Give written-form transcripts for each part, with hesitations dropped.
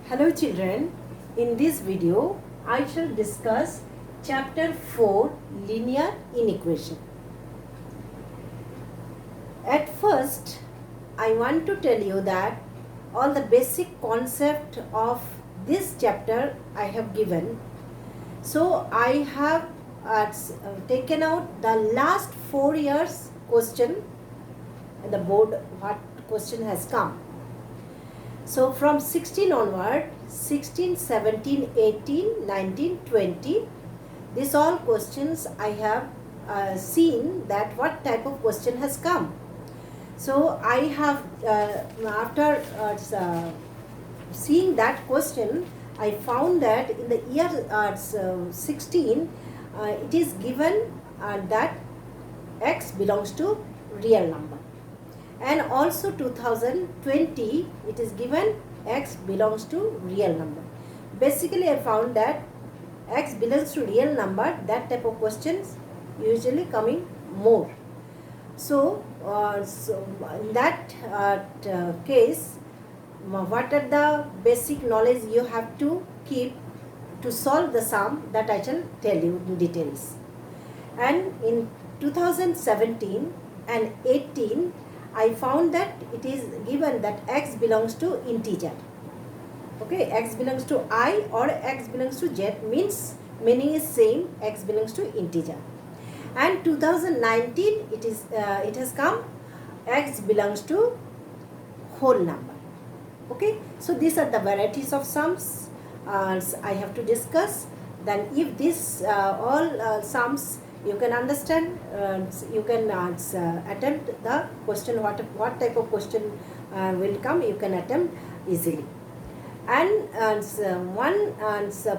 Hello children, in this video I shall discuss chapter 4 linear inequation. At first I want to tell you that all the basic concept of this chapter I have given. So I have taken out the last 4 years question at the board, what question has come. So from 16 onward, 16, 17, 18, 19, 20, these all questions I have seen that what type of question has come. So I have, after seeing that question, I found that in the year 16, it is given that x belongs to real number. And also 2020 it is given x belongs to real number. Basically I found that x belongs to real number, that type of questions usually coming more. So in that case, what are the basic knowledge you have to keep to solve the sum, that I shall tell you in details. And in 2017 and 18 I found that it is given that x belongs to integer. Okay, x belongs to I or x belongs to z, means meaning is same, x belongs to integer. And 2019 it has come x belongs to whole number. Okay, so these are the varieties of sums I have to discuss. Then if this all sums you can understand, you can attempt the question, what type of question will come, you can attempt easily. And one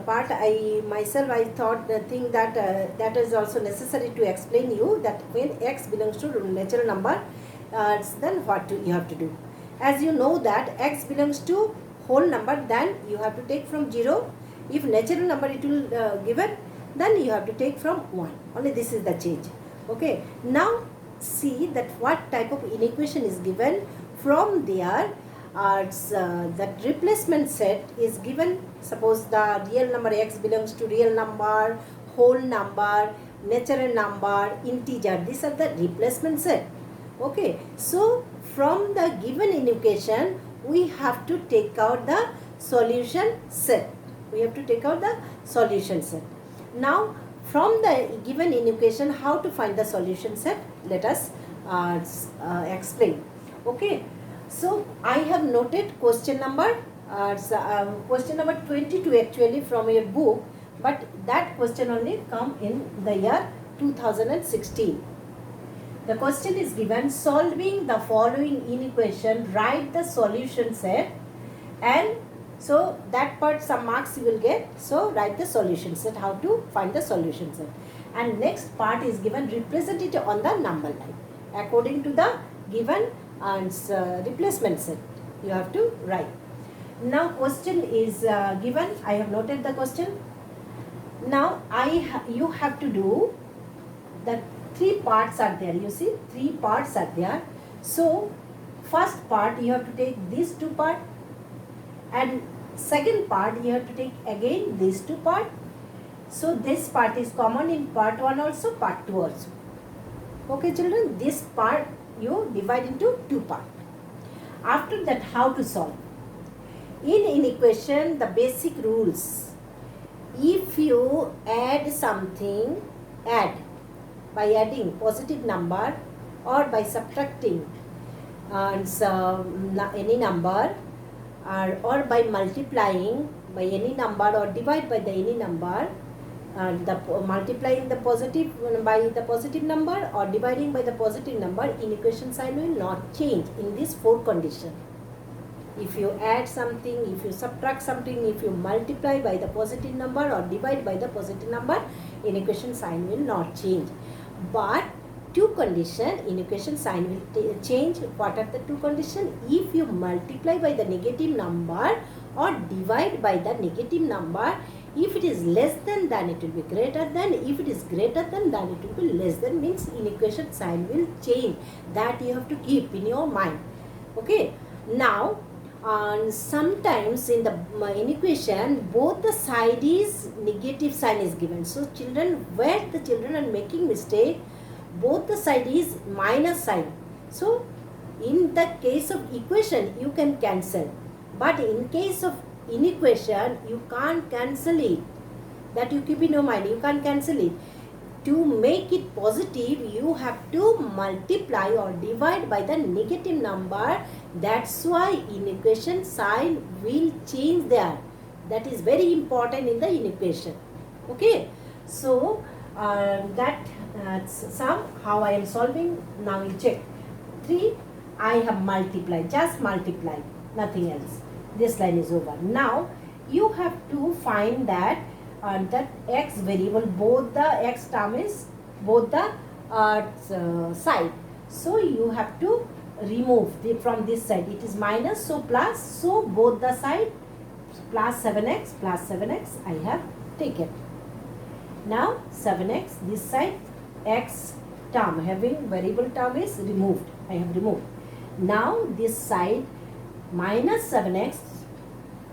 part I myself I thought think that that is also necessary to explain you, that when x belongs to natural number, then what you have to do. As you know that x belongs to whole number, then you have to take from 0. If natural number it will given, then you have to take from 1. Only this is the change. Okay, now see that what type of inequation is given. From there that replacement set is given. Suppose the real number x belongs to real number, whole number, natural number, integer. These are the replacement set. Okay, so from the given inequation we have to take out the solution set. We have to take out the solution set. Now from the given inequation, how to find the solution set, let us explain. Okay, so I have noted question number question number 22 actually from your book, but that question only come in the year 2016. The question is given, solving the following inequation, write the solution set, and so that part some marks you will get. So write the solution set, how to find the solution set. And next part is given, represent it on the number line according to the given replacement set. You have to write. Now question is given. I have noted the question. Now you have to do the 3 parts are there. You see 3 parts are there. So first part you have to take these 2 parts, and second part you have to take again these 2 parts. So this part is common in part 1 also, part 2 also. Okay children, this part you divide into 2 parts. After that, how to solve? In inequation, the basic rules. If you add something, add by adding positive number or by subtracting any number, or by multiplying by any number or divide by the any number, multiplying the positive by the positive number or dividing by the positive number, inequation sign will not change in this 4 condition. If you add something, if you subtract something, if you multiply by the positive number or divide by the positive number, inequation sign will not change. But 2 condition, inequation sign will change. What are the 2 conditions? If you multiply by the negative number or divide by the negative number, if it is less than it will be greater than. If it is greater than it will be less than, means inequation sign will change. That you have to keep in your mind. Okay, now And sometimes in the equation both the side is negative sign is given. So children, where the children are making mistake, both the side is minus sign. So in the case of equation you can cancel, but in case of inequation you can't cancel it. That you keep in your mind, you can't cancel it. To make it positive you have to multiply or divide by the negative number. That's why inequation sign will change there. That is very important in the inequation. Okay, so that's sum how I am solving. Now we check 3. I have multiplied, just multiplied, nothing else. This line is over. Now you have to find that x variable, both the x term is both the side. So you have to remove from this side. It is minus, so plus. So both the side plus 7x I have taken. Now 7x, this side x term having variable term is removed. I have removed. Now this side minus 7x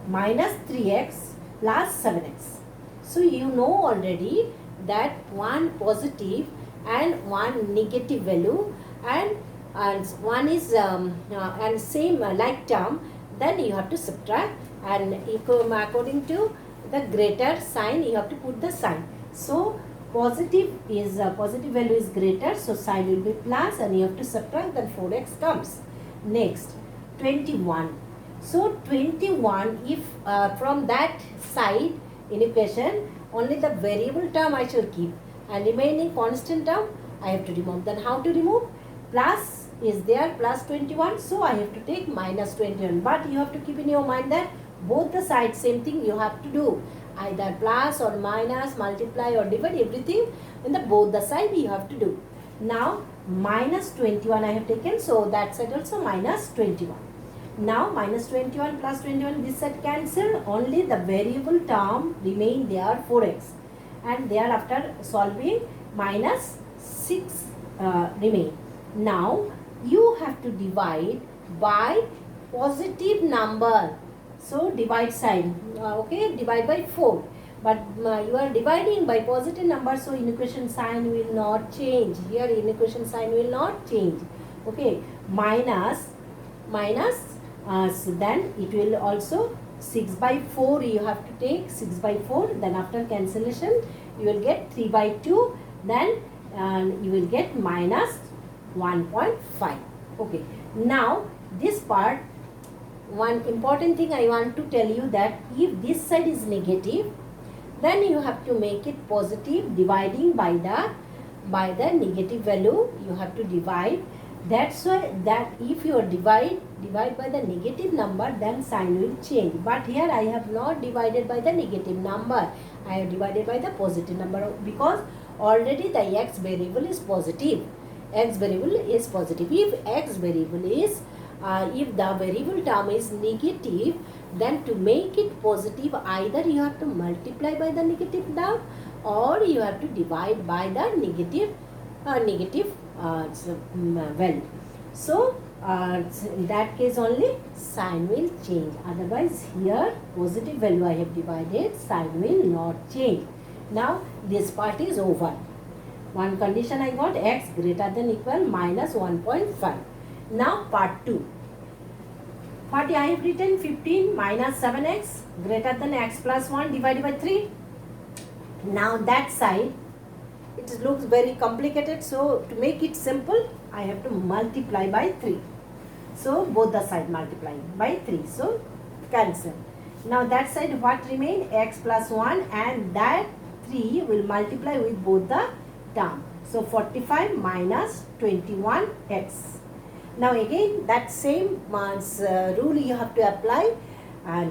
minus 3x plus 7x. So you know already that one positive and one negative value, and one is and same like term, then you have to subtract, and according to the greater sign you have to put the sign. So positive value is greater, so sign will be plus, and you have to subtract, then 4x comes. Next 21. So 21, if from that side in equation only the variable term I shall keep, and remaining constant term I have to remove. Then how to remove? Plus is there, plus 21, so I have to take minus 21. But you have to keep in your mind that both the sides same thing you have to do, either plus or minus, multiply or divide, everything in the both the side you have to do. Now minus 21 I have taken, so that side also minus 21. Now minus 21 plus 21, this side cancel, only the variable term remain there, 4x, and thereafter solving minus 6 remain. Now you have to divide by positive number, so divide sign, okay, divide by 4, but you are dividing by positive number, so inequation sign will not change. Here inequation sign will not change. Okay, minus so then it will also 6 by 4 you have to take, 6 by 4, then after cancellation you will get 3 by 2, then you will get minus 1.5. Okay, now this part, one important thing I want to tell you, that if this side is negative, then you have to make it positive, dividing by the negative value you have to divide. That's why that if you divide by the negative number, then sign will change. But here I have not divided by the negative number, I have divided by the positive number, because already the x variable is positive. X variable is positive. If x variable is if the variable term is negative, then to make it positive, either you have to multiply by the negative term or you have to divide by the negative value. So in that case only sign will change. Otherwise here positive value I have divided, sign will not change. Now this part is over. One condition I got, x greater than equal minus 1.5. Now part 2. Part I have written 15 minus 7x greater than x plus 1 divided by 3. Now that side, it looks very complicated, so to make it simple I have to multiply by 3. So both the side multiplying by 3, so cancel. Now that side what remain, x plus 1, and that 3 will multiply with both the term. So 45 minus 21x. Now again that same rule you have to apply,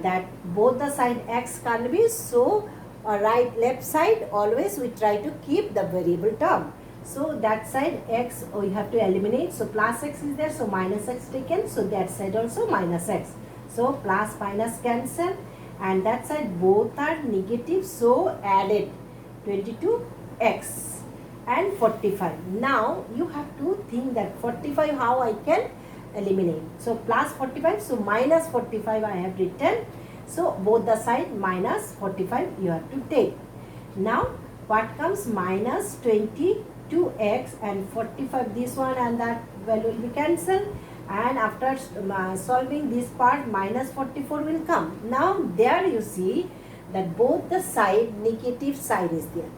that both the side x can't be, so right left side always we try to keep the variable term. So that side x we have to eliminate, so plus x is there, so minus x taken, so that side also minus x. So plus minus cancel, and that side both are negative, so added 22x and 45. Now you have to think that 45 how I can eliminate. So plus 45, so minus 45 I have written. So both the side minus 45 you have to take. Now what comes? Minus 22x and 45, this one and that value will be cancelled, and after solving this part minus 44 will come. Now there you see that both the side negative side is there,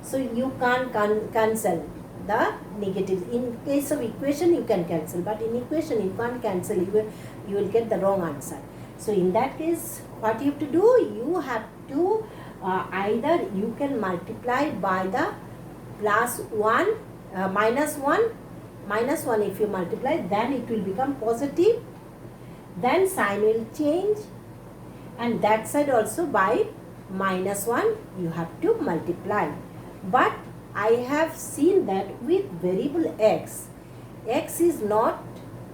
so you can't cancel the negatives. In case of equation you can cancel, but in equation you can't cancel, you will get the wrong answer. So in that case what you have to do, you have to either you can multiply by the plus 1 minus 1 if you multiply, then it will become positive, then sign will change, and that side also by minus 1 you have to multiply. But I have seen that with variable x is not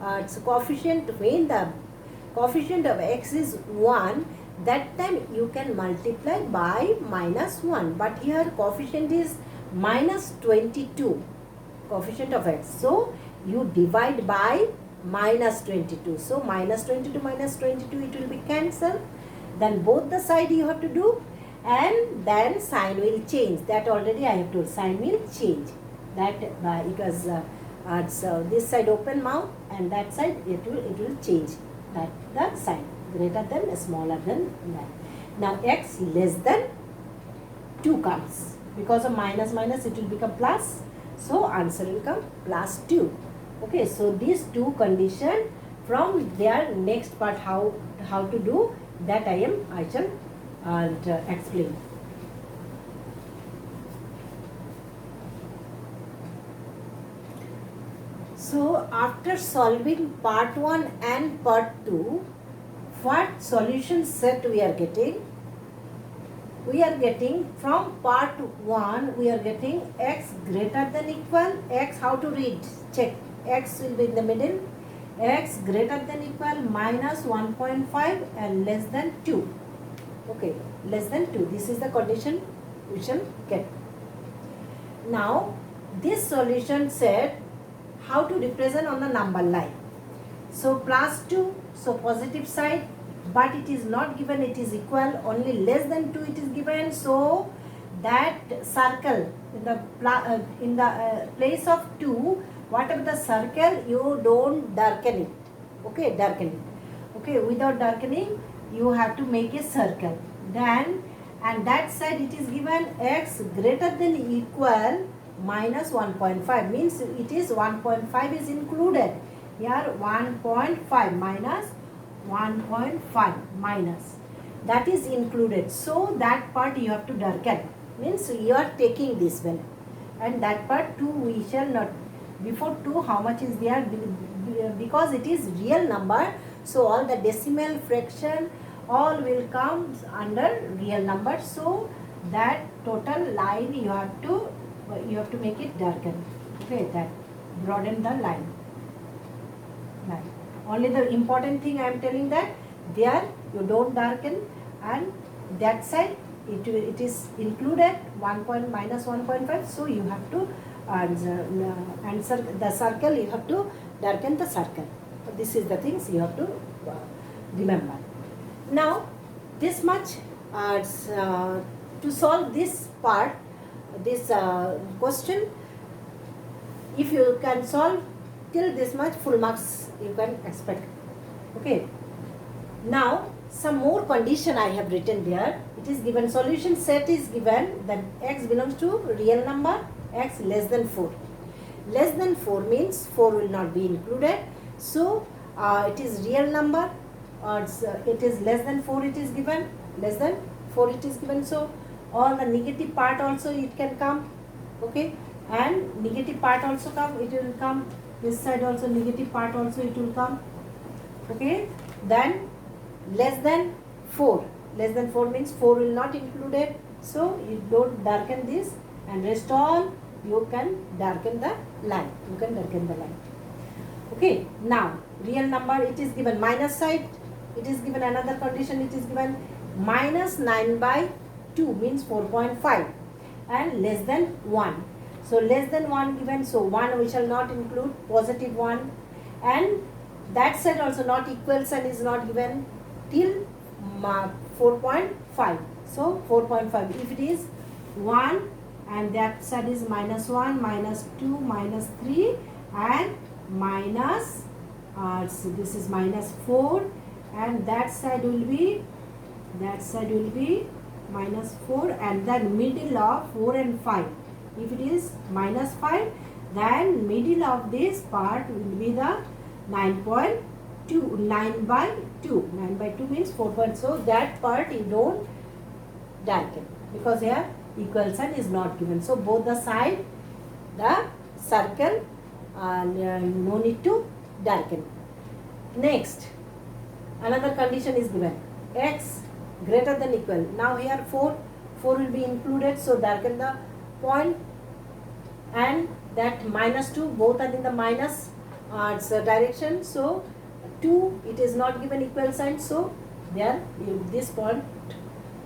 its coefficient, when the coefficient of x is 1, that time you can multiply by minus 1, but here coefficient is minus 22, coefficient of x, so you divide by minus 22. So minus 22 minus 22 it will be cancelled, then both the side you have to do, and then sign will change. That already I have told, sign will change. That because so this side open mouth and that side it will change, that the sign greater than smaller than that. Now x less than 2 comes, because of minus minus it will become plus, so answer will come plus 2. Okay, so these two condition, from their next part how to do that I shall explain. So after solving part 1 and part 2, what solution set we are getting? We are getting from part 1, we are getting x greater than equal, x how to read, check, x will be in the middle, x greater than equal minus 1.5 and less than 2. Okay, less than 2, this is the condition we shall get. Now this solution said how to represent on the number line. So plus 2, so positive side, but it is not given, it is equal, only less than 2 it is given, so that circle in the place of 2, whatever the circle, you don't darken it. Okay, darken it. Okay, without darkening you have to make a circle. Then, and that side it is given x greater than equal minus 1.5, means it is 1.5 is included here, 1.5 minus 1.5 minus, that is included, so that part you have to darken, means you are taking this value, and that part 2 we shall not. Before 2 how much is there, because it is real number, so all the decimal fraction all will come under real number, so that total line you have to make it darken. Okay, that broaden the line. Only the important thing I am telling, that there you don't darken, and that side it is included minus 1.5, so you have to answer the circle, you have to darken the circle. So this is the things you have to remember. Now this much to solve this part, this question, if you can solve till this much, full marks you can expect. Okay, now some more condition I have written there. It is given, solution set is given, that x belongs to real number, x less than 4. Less than 4 means 4 will not be included, so it is real number, it is less than 4 it is given, less than 4 it is given, so all the negative part also it can come. Okay, and negative part also come, it will come, this side also negative part also it will come. Okay, then less than 4 means 4 will not included, so you don't darken this, and rest all you can darken the line, Okay, now real number it is given, minus side it is given, another condition it is given, minus 9 by 2 means 4.5 and less than 1. So less than 1 given, so 1 we shall not include, positive 1, and that side also not equal sign is not given till 4.5. So 4.5, if it is 1 and that side is -1, -2, -3 and minus so this is -4, and that side will be -4, and then middle of 4 and 5. If it is -5, then middle of this part will be the 9.2, 9 by 2. 9 by 2 means 4. So that part you don't darken because here equal sign is not given. So both the side, the circle, no need to darken. Next, another condition is given, x greater than equal. Now here 4 will be included, so darken the point, and that -2, both are in the minus direction. So 2, it is not given equal sign, so there this point,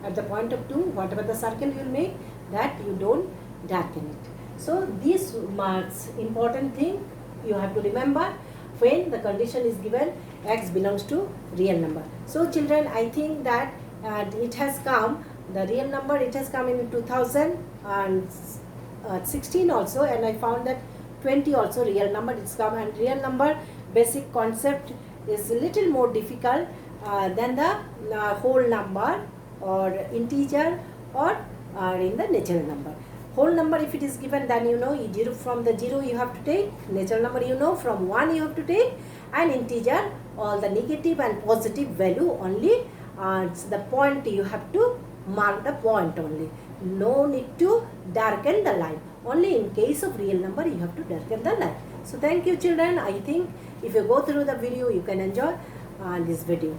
at the point of 2, whatever the circle you will make, that you don't darken it. So this marks important thing you have to remember when the condition is given x belongs to real number. So children, I think that it has come, the real number, it has come in 2016 also, and I found that 20 also real number it's come, and real number basic concept is a little more difficult than the whole number or integer or in the natural number. Whole number, if it is given, then you know from the 0 you have to take, natural number you know from 1 you have to take, and integer all the negative and positive value only. The point you have to mark the point only. No need to darken the line. Only in case of real number you have to darken the line. So thank you children. I think if you go through the video you can enjoy this video.